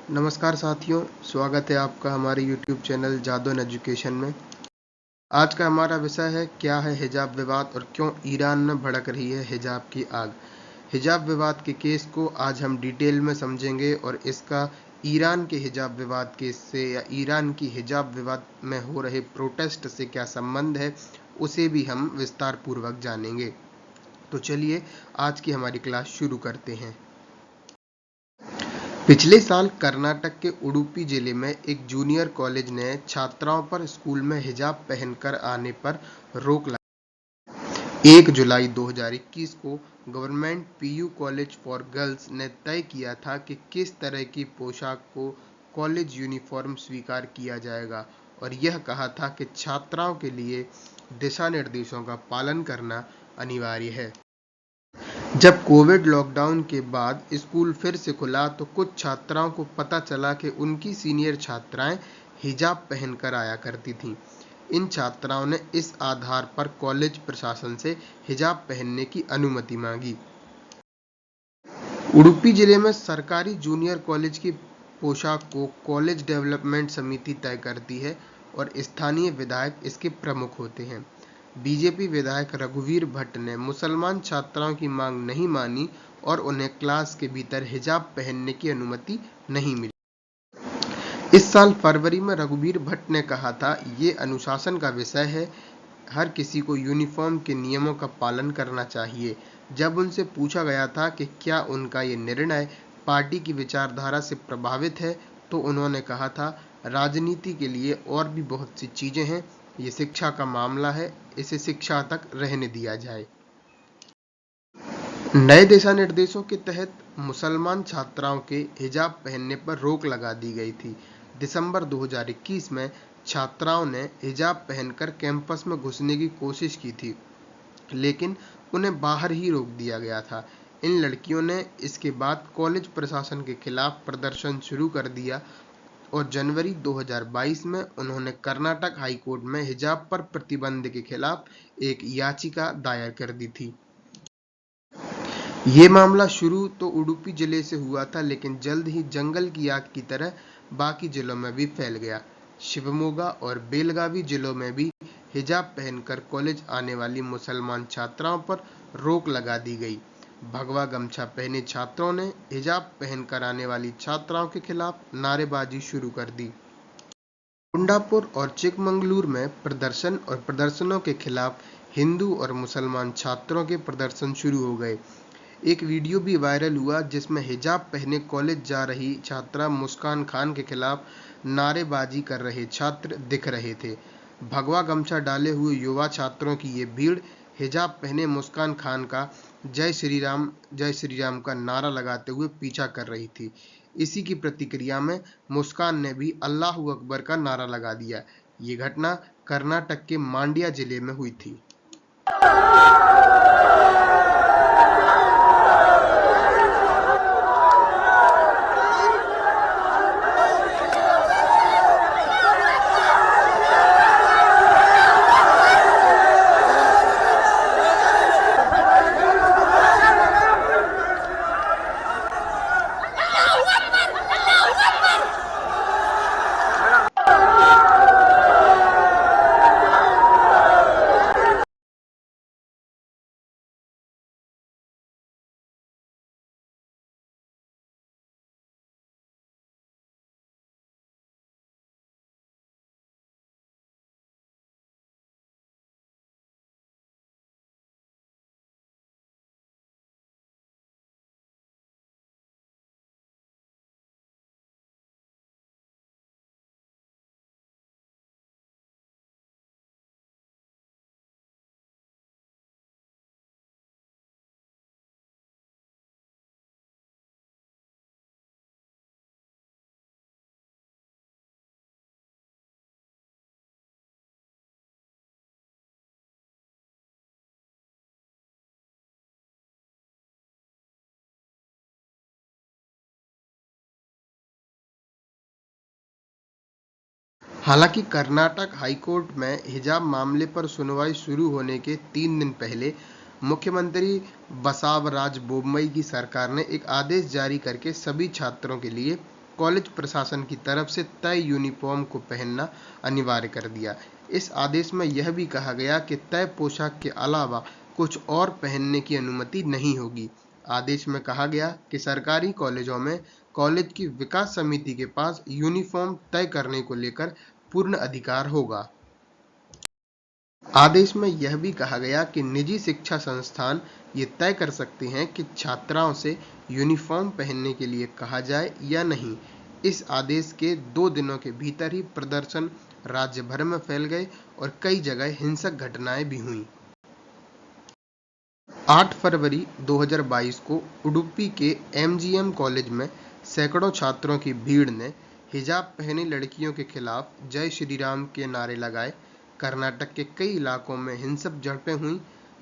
नमस्कार साथियों, स्वागत है आपका हमारे YouTube चैनल जादू एजुकेशन में। आज का हमारा विषय है क्या है हिजाब विवाद और क्यों ईरान में भड़क रही है हिजाब की आग। हिजाब विवाद के केस को आज हम डिटेल में समझेंगे और इसका ईरान के हिजाब विवाद केस से या ईरान की हिजाब विवाद में हो रहे प्रोटेस्ट से क्या संबंध है, उसे भी हम विस्तार पूर्वक जानेंगे। तो चलिए आज की हमारी क्लास शुरू करते हैं। पिछले साल कर्नाटक के उडुपी जिले में एक जूनियर कॉलेज ने छात्राओं पर स्कूल में हिजाब पहनकर आने पर रोक लगाई। 1 जुलाई 2021 को government PU college for girls ने तय किया था कि किस तरह की पोशाक को कॉलेज यूनिफॉर्म स्वीकार किया जाएगा और यह कहा था कि छात्राओं के लिए दिशा निर्देशों का पालन करना अनिवार्य है। जब कोविड लॉकडाउन के बाद स्कूल फिर से खुला तो कुछ छात्राओं को पता चला कि उनकी सीनियर छात्राएं हिजाब पहनकर आया करती थीं। इन छात्राओं ने इस आधार पर कॉलेज प्रशासन से हिजाब पहनने की अनुमति मांगी। उडुपी जिले में सरकारी जूनियर कॉलेज की पोशाक को कॉलेज डेवलपमेंट समिति तय करती है और स्थानीय विधायक इसके प्रमुख होते हैं। बीजेपी विधायक रघुवीर भट्ट ने मुसलमान छात्राओं की मांग नहीं मानी और उन्हें क्लास के भीतर हिजाब पहनने की अनुमति नहीं मिली। इस साल फरवरी में रघुवीर भट्ट ने कहा था, ये अनुशासन का विषय है, हर किसी को यूनिफॉर्म के नियमों का पालन करना चाहिए। जब उनसे पूछा गया था कि क्या उनका ये निर्णय पार्टी की विचारधारा से प्रभावित है, तो उन्होंने कहा था, राजनीति के लिए और भी बहुत सी चीजें हैं, ये शिक्षा का मामला है, इसे शिक्षा तक रहने दिया जाए। नए दिशा निर्देशों के तहत मुसलमान छात्राओं के हिजाब पहनने पर रोक लगा दी गई थी। दिसंबर 2021 में छात्राओं ने हिजाब पहनकर कैंपस में घुसने की कोशिश की थी, लेकिन उन्हें बाहर ही रोक दिया गया था। इन लड़कियों ने इसके बाद कॉलेज प्रशासन के खिलाफ प्रदर्शन शुरू कर दिया और जनवरी 2022 में उन्होंने कर्नाटक हाई कोर्ट में हिजाब पर प्रतिबंध के खिलाफ एक याचिका दायर कर दी थी। ये मामला शुरू तो उडुपी जिले से हुआ था, लेकिन जल्द ही जंगल की आग की तरह बाकी जिलों में भी फैल गया। शिवमोगा और बेलगावी जिलों में भी हिजाब पहनकर कॉलेज आने वाली मुसलमान छात्राओं पर रोक लगा दी गई। भगवा गमछा पहने छात्रों ने हिजाब पहनकर आने वाली छात्राओं के खिलाफ नारेबाजी शुरू कर दी। कुंडापुर और चिकमंगलूर में प्रदर्शन और प्रदर्शनों के खिलाफ हिंदू और मुसलमान छात्रों के प्रदर्शन शुरू हो गए। एक वीडियो भी वायरल हुआ जिसमें हिजाब पहने कॉलेज जा रही छात्रा मुस्कान खान के खिलाफ नारेबाजी कर रहे छात्र दिख रहे थे। भगवा गमछा डाले हुए युवा छात्रों की ये भीड़ हिजाब पहने मुस्कान खान का जय श्री राम का नारा लगाते हुए पीछा कर रही थी। इसी की प्रतिक्रिया में मुस्कान ने भी अल्लाहू अकबर का नारा लगा दिया। ये घटना कर्नाटक के मांड्या जिले में हुई थी। हालांकि कर्नाटक हाईकोर्ट में हिजाब मामले पर सुनवाई शुरू होने के 3 दिन पहले मुख्यमंत्री बसवराज बोम्मई की सरकार ने एक आदेश जारी करके सभी छात्रों के लिए कॉलेज प्रशासन की तरफ से तय यूनिफॉर्म को पहनना अनिवार्य कर दिया। इस आदेश में यह भी कहा गया कि तय पोशाक के अलावा कुछ और पहनने की अनुमति नहीं होगी। आदेश में कहा गया कि सरकारी कॉलेजों में कॉलेज की विकास समिति के पास यूनिफॉर्म तय करने को लेकर पूर्ण अधिकार होगा। आदेश में यह भी कहा गया कि निजी शिक्षा संस्थान ये तय कर सकते हैं कि छात्राओं से यूनिफॉर्म पहनने के लिए कहा जाए या नहीं। इस आदेश के 2 दिनों के भीतर ही प्रदर्शन राज्य भर में फैल गए और कई जगह हिंसक घटनाएं भी हुईं। 8 फरवरी 2022 को उडुपी के एमजीएम कॉलेज में सैकड़ों छात्रों की भीड़ ने हिजाब पहनी लड़कियों के खिलाफ जय श्री राम के नारे लगाए। कर्नाटक के कई इलाकों में हिंसक झड़पें हुईं,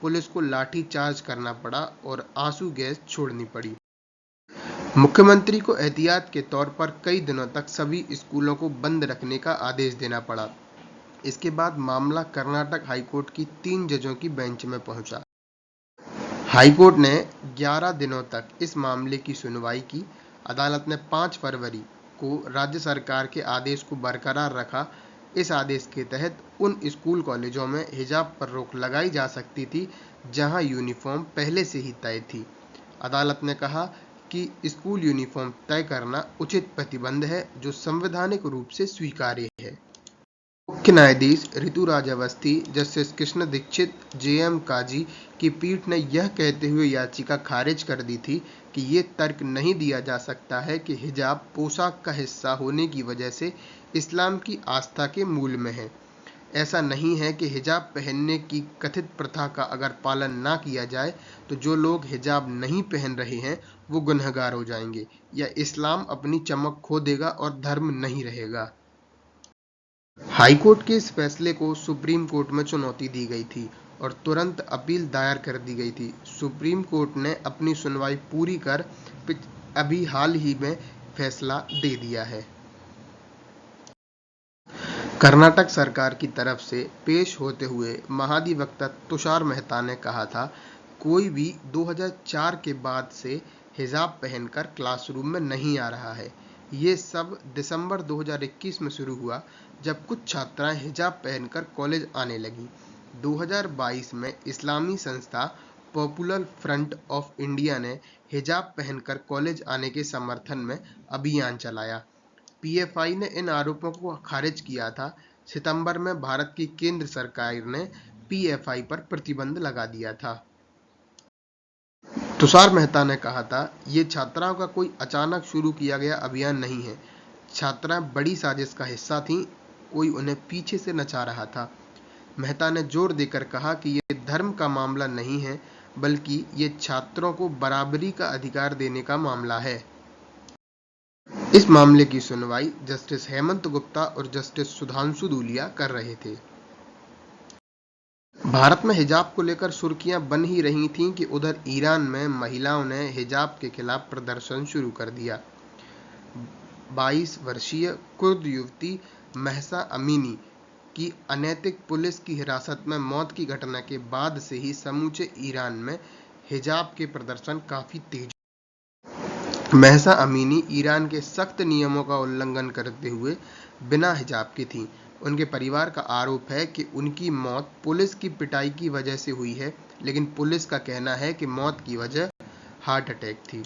पुलिस को लाठी चार्ज करना पड़ा और आंसू गैस छोड़नी पड़ी। मुख्यमंत्री को एहतियात के तौर पर कई दिनों तक सभी स्कूलों को बंद रखने का आदेश देना पड़ा। इसके बाद मामला कर्नाटक हाईकोर्ट की 3 जजों की बेंच में पहुंचा। हाईकोर्ट ने 11 दिनों तक इस मामले की सुनवाई की। अदालत ने 5 फरवरी को राज्य सरकार के आदेश को बरकरार रखा। इस आदेश के तहत उन स्कूल कॉलेजों में हिजाब पर रोक लगाई जा सकती थी जहां यूनिफॉर्म पहले से ही तय थी। अदालत ने कहा कि स्कूल यूनिफॉर्म तय करना उचित प्रतिबंध है जो संवैधानिक रूप से स्वीकार्य है। मुख्य न्यायाधीश ऋतुराज अवस्थी, जस्टिस कृष्ण दीक्षित, जेएम काजी की पीठ ने यह कहते हुए याचिका खारिज कर दी थी कि ये तर्क नहीं दिया जा सकता है कि हिजाब पोशाक का हिस्सा होने की वजह से इस्लाम की आस्था के मूल में है। ऐसा नहीं है कि हिजाब पहनने की कथित प्रथा का अगर पालन ना किया जाए तो जो लोग हिजाब नहीं पहन रहे हैं वो गुनहगार हो जाएंगे या इस्लाम अपनी चमक खो देगा और धर्म नहीं रहेगा। हाईकोर्ट के इस फैसले को सुप्रीम कोर्ट में चुनौती दी गई थी और तुरंत अपील दायर कर दी गई थी। सुप्रीम कोर्ट ने अपनी सुनवाई पूरी कर अभी हाल ही में फैसला दे दिया है। कर्नाटक सरकार की तरफ से पेश होते हुए महाधिवक्ता तुषार मेहता ने कहा था, कोई भी 2004 के बाद से हिजाब पहनकर क्लासरूम में नहीं आ रहा है। ये सब दिसंबर 2021 में शुरू हुआ जब कुछ छात्राएं हिजाब पहनकर कॉलेज आने लगीं। 2022 में इस्लामी संस्था पॉपुलर फ्रंट ऑफ इंडिया ने हिजाब पहनकर कॉलेज आने के समर्थन में अभियान चलाया। पीएफआई ने इन आरोपों को खारिज किया था। सितंबर में भारत की केंद्र सरकार ने पीएफआई पर प्रतिबंध लगा दिया था। तुषार मेहता ने कहा था, ये छात्राओं का कोई अचानक शुरू किया गया अभियान नहीं है। छात्राएं बड़ी साजिश का हिस्सा थीं, कोई उन्हें पीछे से नचा रहा था। मेहता ने जोर देकर कहा कि ये धर्म का मामला नहीं है, बल्कि ये छात्रों को बराबरी का अधिकार देने का मामला है। इस मामले की सुनवाई जस्टिस हेमंत गुप्ता और जस्टिस सुधांशु धूलिया कर रहे थे। भारत में हिजाब को लेकर सुर्खियां बन ही रही थीं कि उधर ईरान में महिलाओं ने हिजाब के खिलाफ प्रदर्शन शुरू कर दिया। 22 वर्षीय कुर्द युवती महसा अमीनी की अनैतिक पुलिस की हिरासत में मौत की घटना के बाद से ही समूचे ईरान में हिजाब के प्रदर्शन काफी तेज। महसा अमीनी ईरान के सख्त नियमों का उल्लंघन करते हुए बिना हिजाब की थीं। उनके परिवार का आरोप है कि उनकी मौत पुलिस की पिटाई की वजह से हुई है, लेकिन पुलिस का कहना है कि मौत की वजह हार्ट अटैक थी।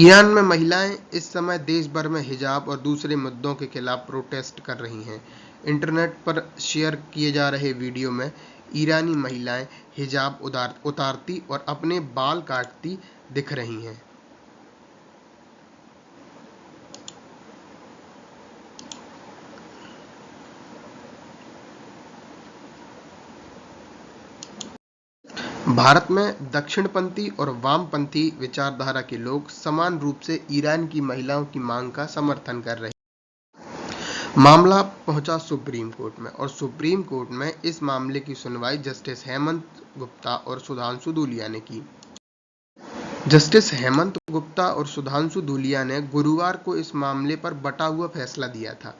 ईरान में महिलाएं इस समय देश भर में हिजाब और दूसरे मुद्दों के खिलाफ प्रोटेस्ट कर रही हैं। इंटरनेट पर शेयर किए जा रहे वीडियो में ईरानी महिलाएं हिजाब उतारती और अपने बाल काटती दिख रही हैं। भारत में दक्षिणपंथी और वामपंथी विचारधारा के लोग समान रूप से ईरान की महिलाओं की मांग का समर्थन कर रहे हैं। मामला पहुंचा सुप्रीम कोर्ट में और सुप्रीम कोर्ट में इस मामले की सुनवाई जस्टिस हेमंत गुप्ता और सुधांशु धूलिया ने की। जस्टिस हेमंत गुप्ता और सुधांशु धूलिया ने गुरुवार को इस मामले पर बटा हुआ फैसला दिया था।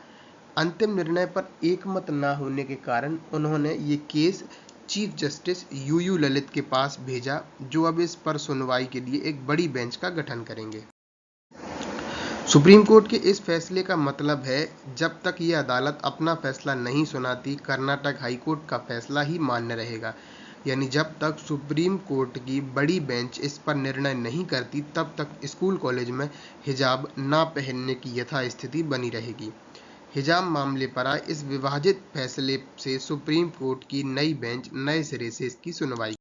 अंतिम निर्णय पर एकमत न होने के कारण उन्होंने ये case chief justice UU Lalit के पास भेजा, जो अब इस पर सुनवाई के लिए एक बड़ी बेंच का गठन करेंगे। सुप्रीम कोर्ट के इस फैसले का मतलब है जब तक ये अदालत अपना फैसला नहीं सुनाती कर्नाटक हाई कोर्ट का फैसला ही मान्य रहेगा। यानी जब तक सुप्रीम कोर्ट की बड़ी बेंच इस पर निर्णय नहीं करती तब तक स्कूल कॉलेज में हिजाब ना पहनने की यथास्थिति बनी रहेगी। हिजाब मामले पर आए इस विवादित फैसले से सुप्रीम कोर्ट की नई बेंच नए सिरे से इसकी सुनवाई।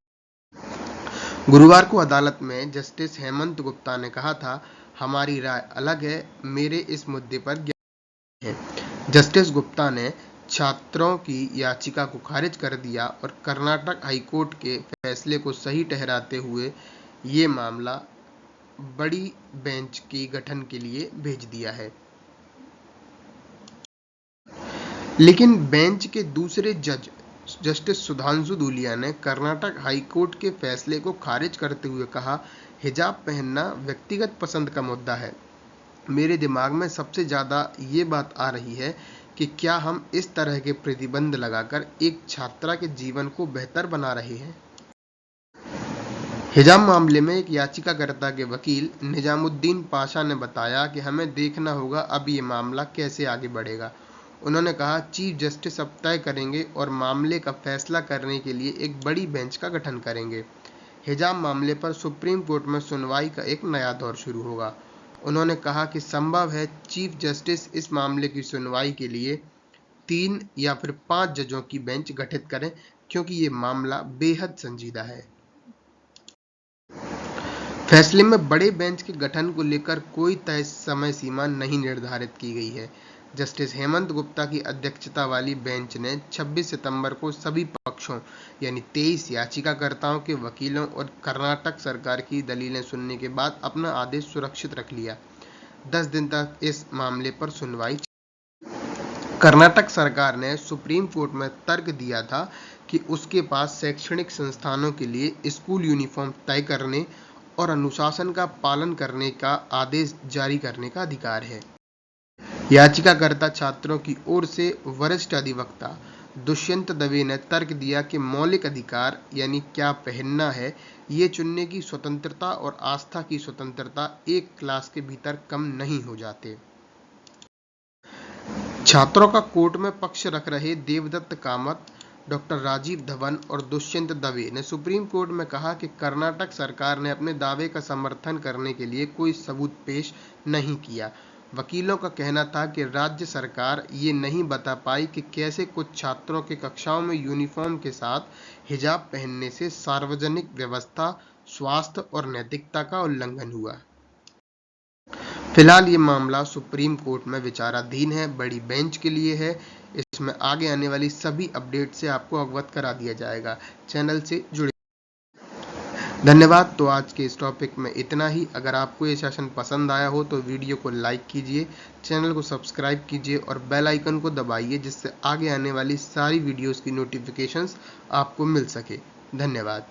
गुरुवार को अदालत में जस्टिस हेमंत गुप्ता ने कहा था, हमारी राय अलग है, मेरे इस मुद्दे पर ज्ञान है। जस्टिस गुप्ता ने छात्रों की याचिका को खारिज कर दिया और कर्नाटक हाईकोर्ट के फैसले को सही ठहराते हुए ये मामला बड़ी बेंच के गठन के लिए भेज दिया है। लेकिन बेंच के दूसरे जज जस्टिस सुधांशु धूलिया ने कर्नाटक हाईकोर्ट के फैसले को खारिज करते हुए कहा, हिजाब पहनना व्यक्तिगत पसंद का मुद्दा है। मेरे दिमाग में सबसे ज़्यादा ये बात आ रही है कि क्या हम इस तरह के प्रतिबंध लगाकर एक छात्रा के जीवन को बेहतर बना रहे हैं। हिजाब मामले में एक याचिकाकर्ता के वकील निजामुद्दीन पाशा ने बताया कि हमें देखना होगा अब ये मामला कैसे आगे बढ़ेगा। उन्होंने कहा, चीफ जस्टिस अब तय करेंगे और मामले का फैसला करने के लिए एक बड़ी बेंच का गठन करेंगे। हिजाब मामले पर सुप्रीम कोर्ट में सुनवाई का एक नया दौर शुरू होगा। उन्होंने कहा कि संभव है चीफ जस्टिस इस मामले की सुनवाई के लिए 3 या फिर 5 जजों की बेंच गठित करें क्योंकि ये मामला बेहद संजीदा है। फैसले में बड़े बेंच के गठन को लेकर कोई तय समय सीमा नहीं निर्धारित की गई है। जस्टिस हेमंत गुप्ता की अध्यक्षता वाली बेंच ने 26 सितंबर को सभी पक्षों यानी 23 याचिकाकर्ताओं के वकीलों और कर्नाटक सरकार की दलीलें सुनने के बाद अपना आदेश सुरक्षित रख लिया। 10 दिन तक इस मामले पर सुनवाई। कर्नाटक सरकार ने सुप्रीम कोर्ट में तर्क दिया था कि उसके पास शैक्षणिक संस्थानों के लिए स्कूल यूनिफॉर्म तय करने और अनुशासन का पालन करने का आदेश जारी करने का अधिकार है। याचिकाकर्ता छात्रों की ओर से वरिष्ठ अधिवक्ता दुष्यंत दवे ने तर्क दिया कि मौलिक अधिकार यानी क्या पहनना है, ये चुनने की स्वतंत्रता और आस्था की स्वतंत्रता एक क्लास के भीतर कम नहीं हो जाते। छात्रों का कोर्ट में पक्ष रख रहे देवदत्त कामत, डॉक्टर राजीव धवन और दुष्यंत दवे ने सुप्रीम कोर्ट में कहा कि कर्नाटक सरकार ने अपने दावे का समर्थन करने के लिए कोई सबूत पेश नहीं किया। वकीलों का कहना था कि राज्य सरकार ये नहीं बता पाई कि कैसे कुछ छात्रों के कक्षाओं में यूनिफॉर्म के साथ हिजाब पहनने से सार्वजनिक व्यवस्था, स्वास्थ्य और नैतिकता का उल्लंघन हुआ। फिलहाल ये मामला सुप्रीम कोर्ट में विचाराधीन है, बड़ी बेंच के लिए है। इसमें आगे आने वाली सभी अपडेट से आपको अवगत करा दिया जाएगा। चैनल से जुड़े धन्यवाद। तो आज के इस टॉपिक में इतना ही। अगर आपको ये सेशन पसंद आया हो तो वीडियो को लाइक कीजिए, चैनल को सब्सक्राइब कीजिए और बेल आइकन को दबाइए जिससे आगे आने वाली सारी वीडियोस की नोटिफिकेशंस आपको मिल सके। धन्यवाद।